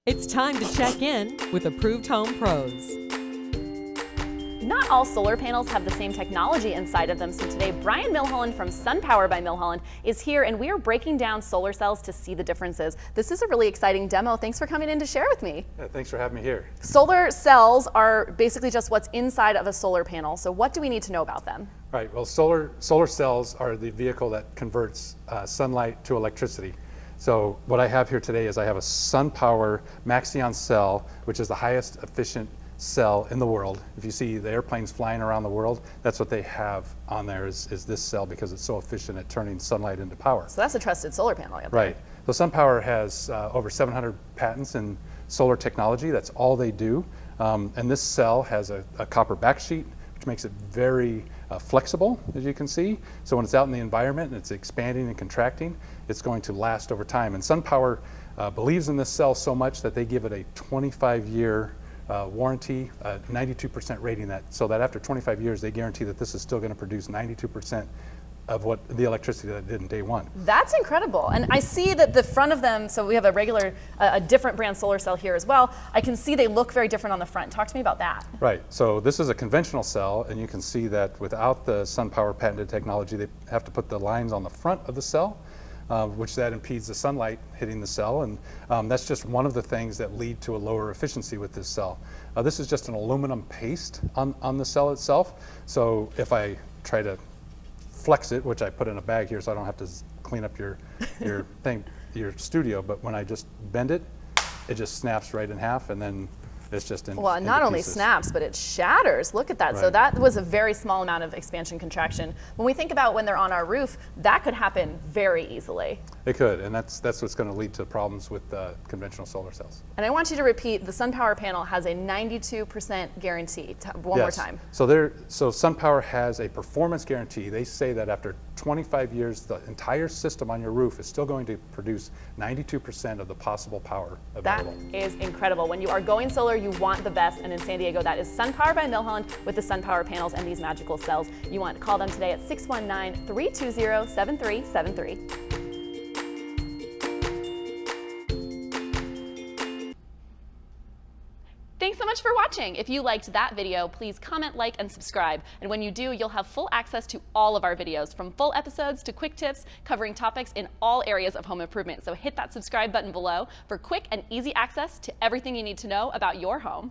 It's time to check in with Approved Home Pros. Not all solar panels have the same technology inside of them, so today Brian Milholland from SunPower by Milholland is here, and we are breaking down solar cells to see the differences. This is a really exciting demo. Thanks for coming in to share with me. Yeah, thanks for having me here. Solar cells are basically just what's inside of a solar panel, so what do we need to know about them? Right, well, solar cells are the vehicle that converts sunlight to electricity. So what I have here today is I have a SunPower Maxeon cell, which is the highest efficient cell in the world. If you see the airplanes flying around the world, that's what they have on there is this cell, because it's so efficient at turning sunlight into power. So that's a trusted solar panel. Right. So SunPower has over 700 patents in solar technology. That's all they do. And this cell has a copper backsheet, which makes it very flexible, as you can see. So when it's out in the environment and it's expanding and contracting, it's going to last over time. And SunPower believes in this cell so much that they give it a 25-year warranty, 92% rating, so that after 25 years, they guarantee that this is still going to produce 92% of what the electricity that it did in day one. That's incredible. And I see that the front of them, so we have a different brand solar cell here as well. I can see they look very different on the front. Talk to me about that. Right, so this is a conventional cell, and you can see that without the SunPower patented technology, they have to put the lines on the front of the cell, which that impedes the sunlight hitting the cell, and that's just one of the things that lead to a lower efficiency with this cell. This is just an aluminum paste on the cell itself, so if I try to flex it, which I put in a bag here so I don't have to clean up your studio, but when I just bend it, it just snaps right in half, and then it's just in Well, not only pieces. snaps, but it shatters. Look at that. Right. So that was a very small amount of expansion contraction. When we think about when they're on our roof, that could happen very easily. It could, and that's what's going to lead to problems with conventional solar cells. And I want you to repeat, the SunPower panel has a 92% guarantee. One more time. So SunPower has a performance guarantee. They say that after 25 years, the entire system on your roof is still going to produce 92% of the possible power available. That is incredible. When you are going solar, you want the best, and in San Diego, that is SunPower by Milholland with the SunPower panels and these magical cells. You want to call them today at 619-320-7373. Thanks so much for watching. If you liked that video, please comment, like, and subscribe. And when you do, you'll have full access to all of our videos, from full episodes to quick tips covering topics in all areas of home improvement. So hit that subscribe button below for quick and easy access to everything you need to know about your home.